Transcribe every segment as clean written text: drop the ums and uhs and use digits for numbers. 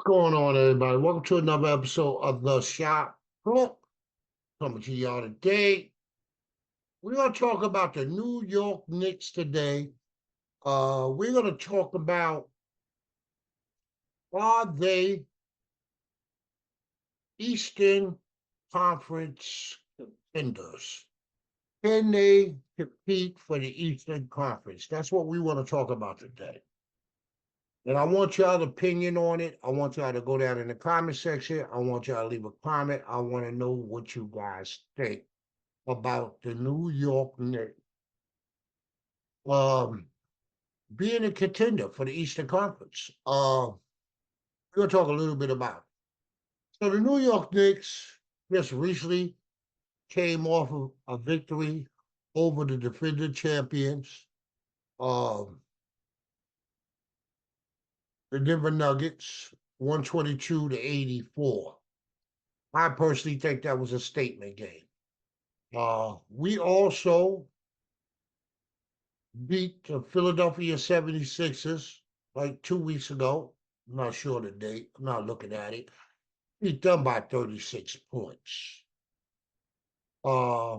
going on, everybody? Welcome to another episode of The Shop Talk. Coming to y'all today. We're going to talk about the New York Knicks today. We're going to talk about, are they Eastern Conference contenders? Can they compete for the Eastern Conference? That's what we want to talk about today. And I want y'all's opinion on it. I want y'all to go down in the comment section. I want y'all to leave a comment. I want to know what you guys think about the New York Knicks um, being a contender for the Eastern Conference. We're going to talk a little bit about it. So the New York Knicks just recently came off of a victory over the defending champions, um, the Denver Nuggets, 122-84. I personally think that was a statement game. We also beat the Philadelphia 76ers like 2 weeks ago. I'm not sure the date. I'm not looking at it. Beat them by 36 points. Uh,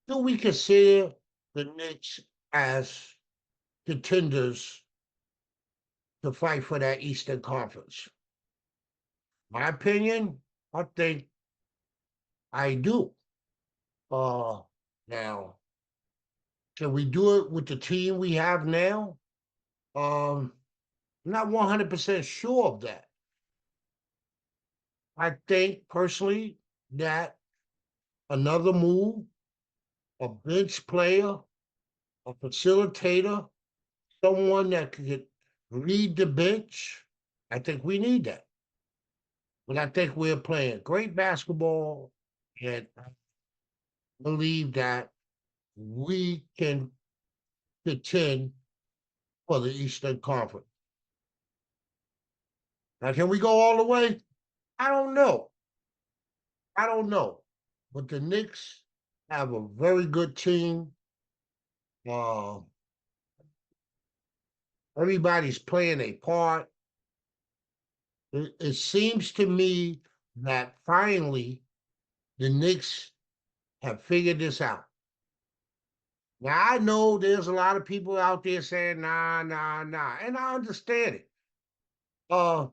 do we consider the Knicks as contenders to fight for that Eastern Conference? My opinion, I think I do. Uh, Now, can we do it with the team we have now? I'm not 100% sure of that. I think personally that another move, a bench player, a facilitator, someone that could lead the bench, I think we need that. But I think we're playing great basketball, and I believe that we can contend for the Eastern Conference. Now, can we go all the way? I don't know. I don't know. But the Knicks have a very good team. Uh, Everybody's playing a part. It seems to me that finally the Knicks have figured this out. Now, I know there's a lot of people out there saying, nah, nah, nah, and I understand it. Uh,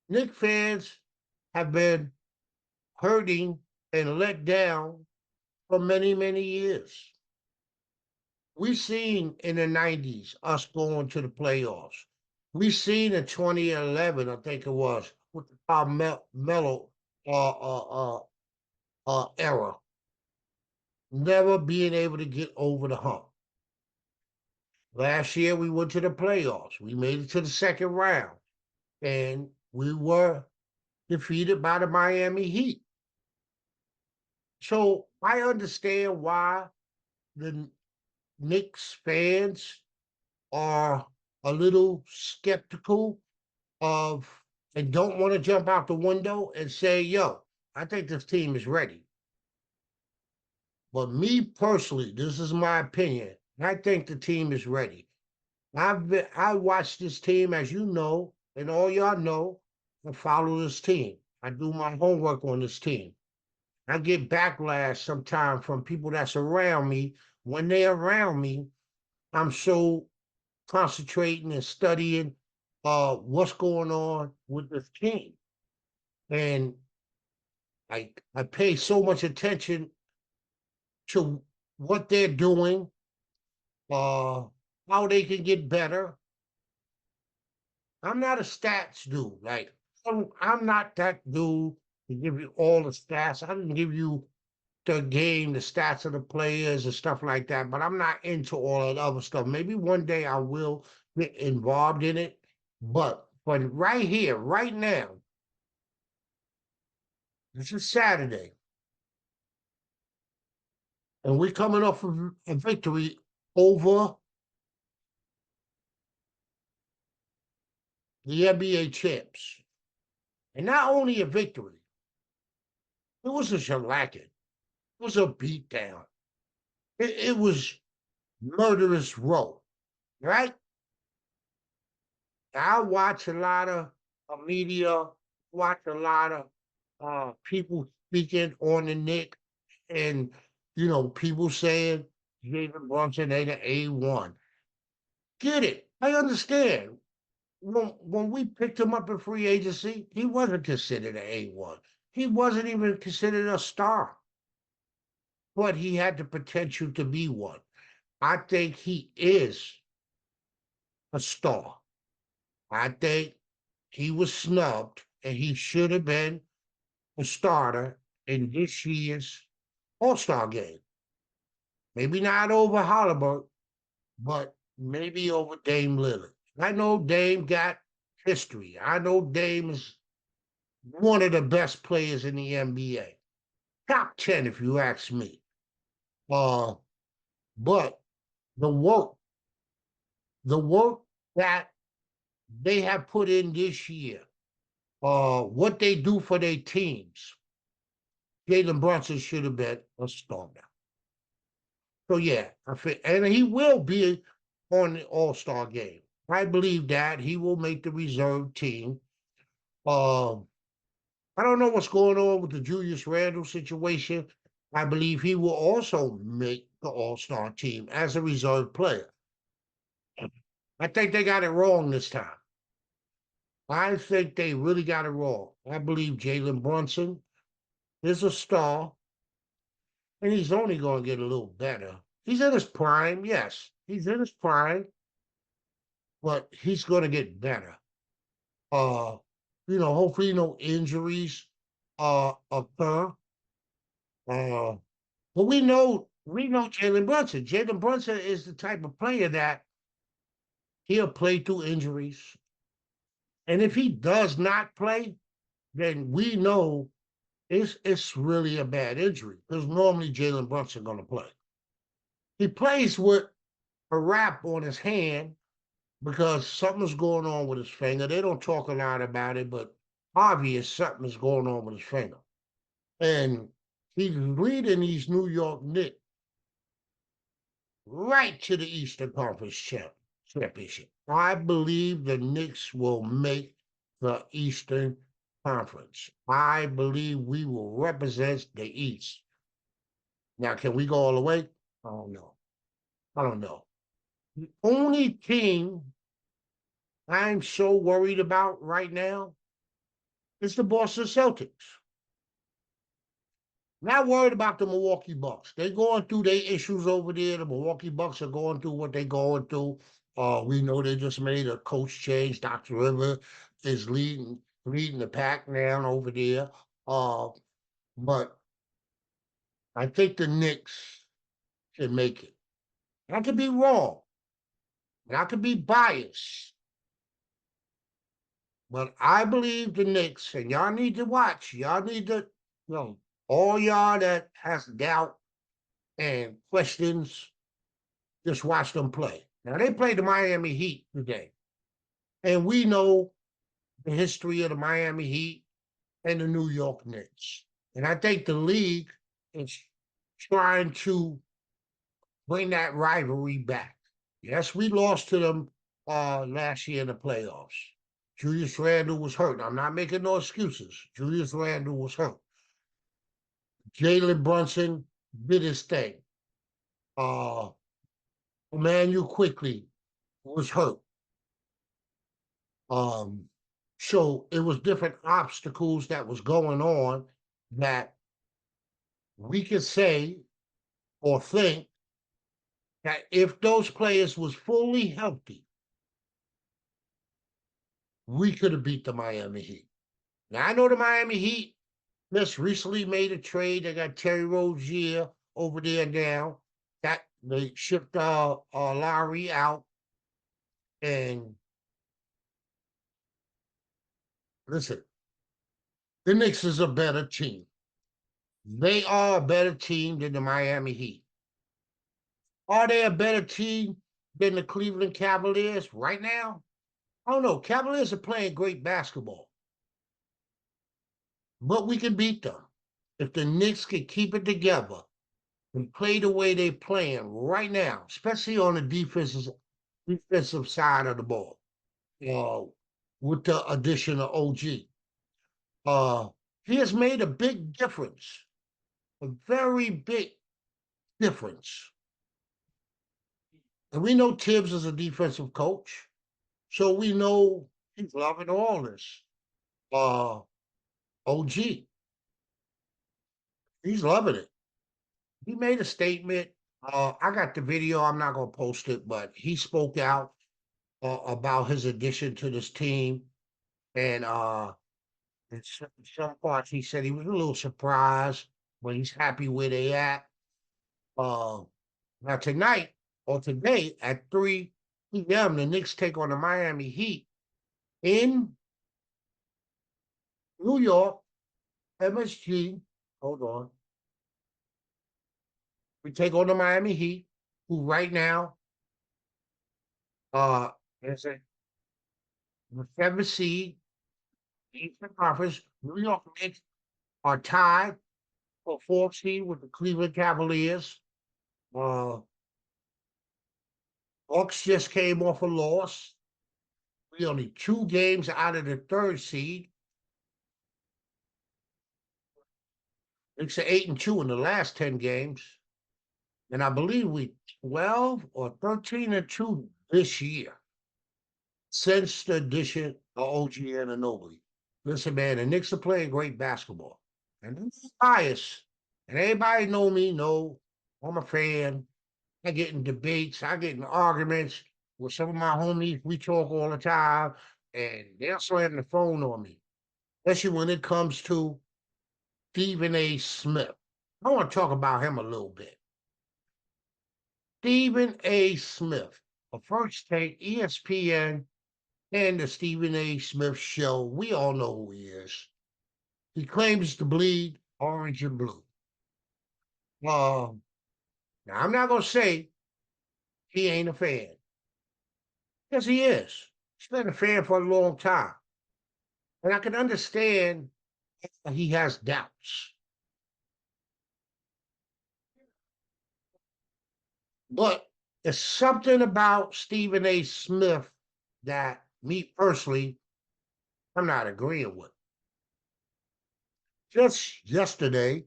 Knicks fans have been hurting and let down for many, many years. We seen in the 90s us going to the playoffs. We seen in 2011, I think it was, with the Carmelo era, never being able to get over the hump. Last year, we went to the playoffs. We made it to the second round, and we were defeated by the Miami Heat. So I understand why the Knicks fans are a little skeptical of and don't want to jump out the window and say, yo, I think this team is ready. But me personally, this is my opinion. I think the team is ready. I watched this team, as you know, and all y'all know, I follow this team. I do my homework on this team. I get backlash sometimes from people that's around me. When they're around me, I'm so concentrating and studying what's going on with this team. And I pay so much attention to what they're doing, uh, how they can get better. I'm not a stats dude. Like I'm not that dude to give you all the stats. I can give you the game, the stats of the players and stuff like that, but I'm not into all that other stuff. Maybe one day I will get involved in it. But right here, right now, this is Saturday, and we're coming off of a victory over the NBA champs. And not only a victory, it was a shellacking. It was a beatdown. It was murderous row, right? I watch a lot of media, watch a lot of people speaking on the Knicks, and people saying Jalen Brunson ain't an A1. Get it? I understand. When we picked him up in free agency, he wasn't considered an A1. He wasn't even considered a star, but he had the potential to be one. I think he is a star. I think he was snubbed, and he should have been a starter in this year's All-Star game. Maybe not over Halliburton, but maybe over Dame Lillard. I know Dame got history. I know Dame is one of the best players in the NBA. Top 10, if you ask me. Uh, but the work, the work that they have put in this year, what they do for their teams, Jalen Brunson should have been a star now. So yeah, and he will be on the All-Star game. I believe that he will make the reserve team. Um, I don't know what's going on with the Julius Randle situation. I believe he will also make the All-Star team as a reserve player. I think they got it wrong this time. I think they really got it wrong. I believe Jalen Brunson is a star, and he's only going to get a little better. He's in his prime, yes. He's in his prime, but he's going to get better. Uh, hopefully no injuries occur. Uh, but we know Jalen Brunson. Jalen Brunson is the type of player that he'll play through injuries. And if he does not play, then we know it's really a bad injury because normally Jalen Brunson going to play. He plays with a wrap on his hand because something's going on with his finger. They don't talk a lot about it, but obvious something's going on with his finger. And he's leading these New York Knicks right to the Eastern Conference Championship. I believe the Knicks will make the Eastern Conference. I believe we will represent the East. Now, can we go all the way? I don't know. I don't know. The only team I'm so worried about right now is the Boston Celtics. Not worried about the Milwaukee Bucks. They're going through their issues over there. The Milwaukee Bucks are going through what they're going through. We know they just made a coach change. Dr. River is leading the pack now over there. But I think the Knicks can make it. I could be wrong, and I could be biased, but I believe the Knicks, and y'all need to watch. Y'all need to, all y'all that has doubt and questions, just watch them play. Now they played the Miami Heat today, and we know the history of the Miami Heat and the New York Knicks. And I think the league is trying to bring that rivalry back. Yes, we lost to them last year in the playoffs. Julius Randle was hurt. I'm not making no excuses. Julius Randle was hurt. Jalen Brunson did his thing. Uh, Emmanuel quickly was hurt. Um, so it was different obstacles that was going on that we could say or think that if those players was fully healthy, we could have beat the Miami Heat. Now I know the Miami Heat just recently made a trade. They got Terry Rozier over there now. That they shipped Lowry out. And listen, the Knicks is a better team. They are a better team than the Miami Heat. Are they a better team than the Cleveland Cavaliers right now? I don't know. Cavaliers are playing great basketball, but we can beat them. If the Knicks can keep it together and play the way they're playing right now, especially on the defensive side of the ball. with the addition of OG. Uh, he has made a big difference, a very big difference. And we know Tibbs is a defensive coach, so we know he's loving all this. OG, he's loving it. He made a statement. I got the video. I'm not gonna post it, but he spoke out about his addition to this team, and in some parts he said he was a little surprised, but he's happy where they at. Uh, Now tonight or today at 3 p.m., the Knicks take on the Miami Heat in New York, MSG. Hold on. We take on the Miami Heat, who right now uh is a the seventh seed, Eastern Conference. New York Knicks are tied for fourth seed with the Cleveland Cavaliers. Uh Bucks just came off a loss. We only 2 games out of the third seed. Knicks are 8-2 in the last 10 games. And I believe we 12 or 13-2 this year since the addition of OG Anunoby. Listen, man, the Knicks are playing great basketball. And I'm not biased. And everybody know me, know I'm a fan. I get in debates, I get in arguments with some of my homies. We talk all the time, and they'll slam the phone on me, especially when it comes to Stephen A. Smith. I want to talk about him a little bit. Stephen A. Smith, a First Take, ESPN, and the Stephen A. Smith Show. We all know who he is. He claims to bleed orange and blue. Now, I'm not going to say he ain't a fan. Yes, he is. He's been a fan for a long time. And I can understand he has doubts. But there's something about Stephen A. Smith that me personally, I'm not agreeing with. Just yesterday,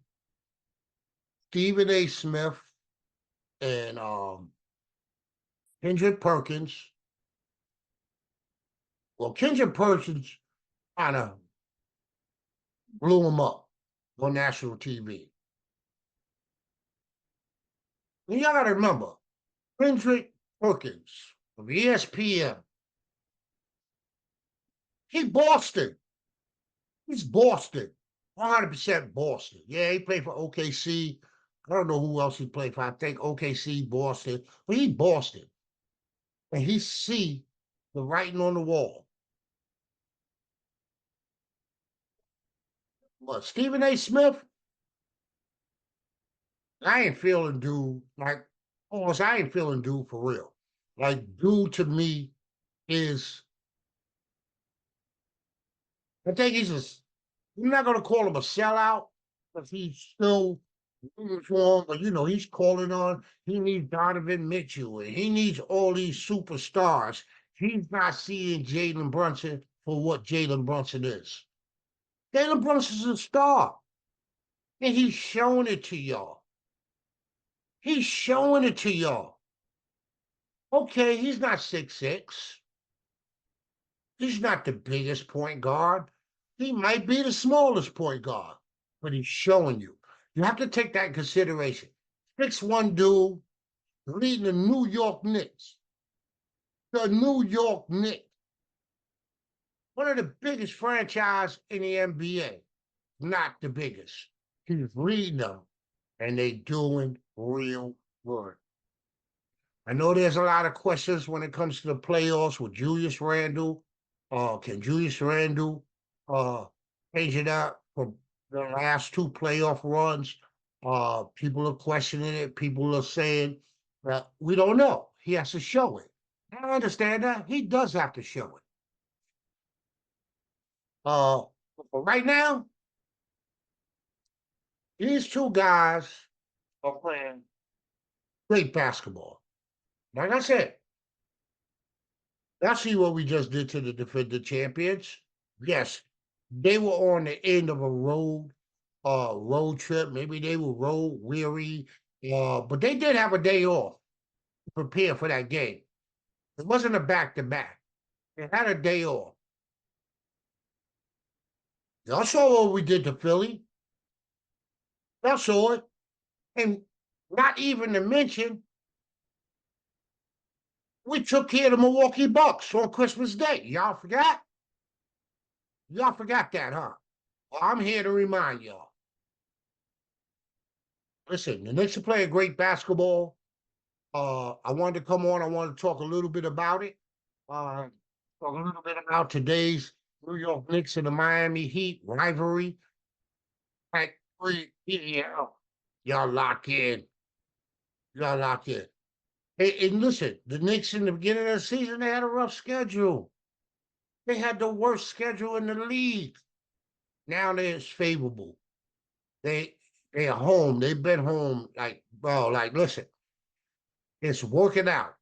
Stephen A. Smith and Kendrick Perkins. Well, Kendrick Perkins kind of blew him up on national TV. And y'all got to remember, Kendrick Perkins of ESPN, he Boston. He's Boston. 100% Boston. Yeah, he played for OKC. I don't know who else he played for. I think OKC, Boston. But he Boston. And he see the writing on the wall. But Stephen A. Smith, I ain't feeling dude like almost I ain't feeling dude for real. Like dude to me is I think he's just I'm not gonna call him a sellout, because he's still rooting for him, but he's calling on he needs Donovan Mitchell and he needs all these superstars. He's not seeing Jalen Brunson for what Jalen Brunson is. Jalen Brunson's a star. And he's showing it to y'all. He's showing it to y'all. Okay, he's not 6'6". He's not the biggest point guard. He might be the smallest point guard, but he's showing you. You have to take that in consideration. 6'1" dude leading the New York Knicks. The New York Knicks. One of the biggest franchise in the NBA. Not the biggest. He's leading them, and they doing real good. I know there's a lot of questions when it comes to the playoffs with Julius Randle. Can Julius Randle uh, change it up from the last 2 playoff runs? People are questioning it. People are saying that we don't know. He has to show it. I understand that. He does have to show it. Uh, but right now, these 2 guys are playing great basketball. Like I said, I see what we just did to the defending champions. Yes, they were on the end of a road trip. Maybe they were road weary, but they did have a day off to prepare for that game. It wasn't a back to back. They had a day off. Y'all saw what we did to Philly. Y'all saw it, and not even to mention we took care of the Milwaukee Bucks on Christmas Day. Y'all forgot? Y'all forgot that, huh? Well, I'm here to remind y'all. Listen, the Knicks are playing great basketball. I wanted to come on. I wanted to talk a little bit about it. Uh, talk a little bit about today's New York Knicks and the Miami Heat rivalry at 3 p.m. Y'all lock in. Y'all lock in. Hey, and listen, the Knicks in the beginning of the season, they had a rough schedule. They had the worst schedule in the league. Now it's favorable. They they're home. They've been home. Like, bro, like, listen, it's working out.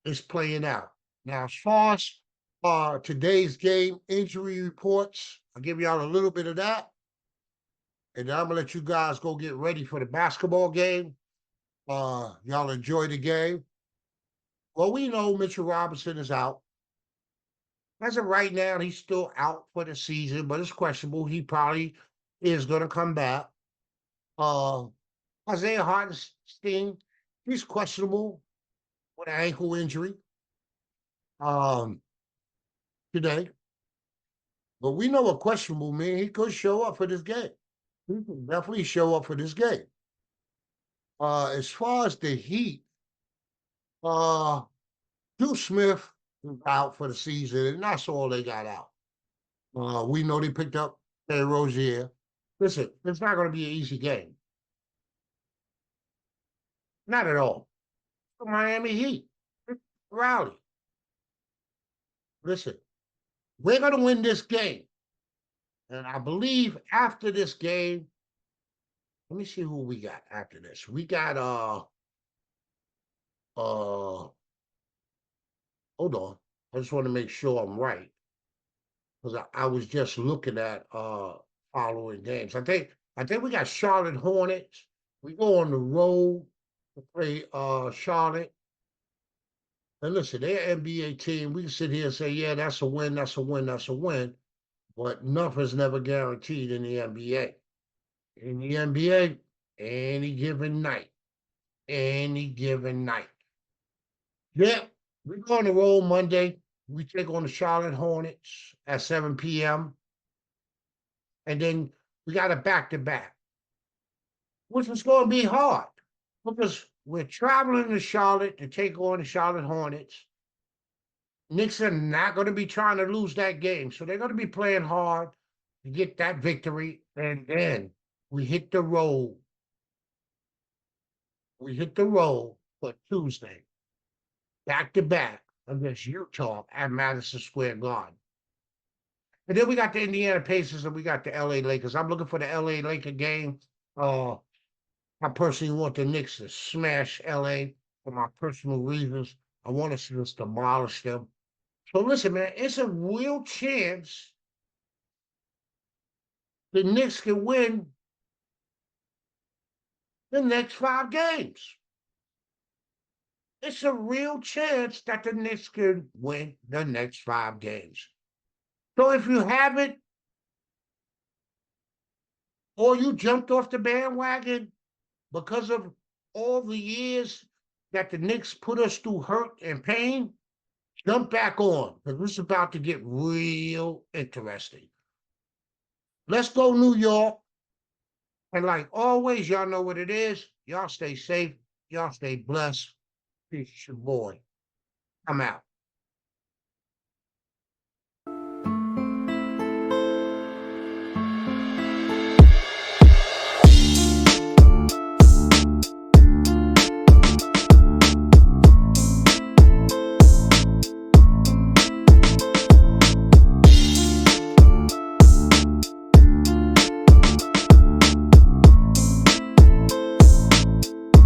It's playing out. Now, as far as today's game injury reports, I'll give y'all a little bit of that. And then I'm gonna let you guys go get ready for the basketball game. Y'all enjoy the game. Well, we know Mitchell Robinson is out. As of right now, he's still out for the season, but it's questionable. He probably is gonna come back. Uh Isaiah Hartenstein, he's questionable with an ankle injury um today. But we know what questionable mean. He could show up for this game. He can definitely show up for this game. As far as the Heat, uh Hugh Smith is out for the season, and that's all they got out. We know they picked up Terry Rozier. Listen, it's not going to be an easy game. Not at all. The Miami Heat, Rowdy. Listen, we're going to win this game. And I believe after this game, let me see who we got after this. We got uh hold on. I just want to make sure I'm right. Because I was just looking at following games. I think we got Charlotte Hornets. We go on the road to play Charlotte. And listen, they're an NBA team. We can sit here and say, yeah, that's a win, that's a win, that's a win. But nothing's never guaranteed in the NBA. In the NBA, any given night, any given night. Yeah, we go on the road Monday. We take on the Charlotte Hornets at 7 p.m. And then we got a back to back, which is going to be hard because we're traveling to Charlotte to take on the Charlotte Hornets. Knicks are not going to be trying to lose that game. So they're going to be playing hard to get that victory. And then we hit the road. We hit the road for Tuesday, back to back against Utah at Madison Square Garden. And then we got the Indiana Pacers and we got the LA Lakers. I'm looking for the LA Laker game. Uh, I personally want the Knicks to smash LA for my personal reasons. I want us to just demolish them. So listen, man, it's a real chance the Knicks can win the next 5 games. It's a real chance that the Knicks can win the next 5 games. So if you haven't, or you jumped off the bandwagon because of all the years that the Knicks put us through hurt and pain, jump back on because this is about to get real interesting. Let's go, New York. And like always, y'all know what it is. Y'all stay safe. Y'all stay blessed. Peace, your boy. I'm out.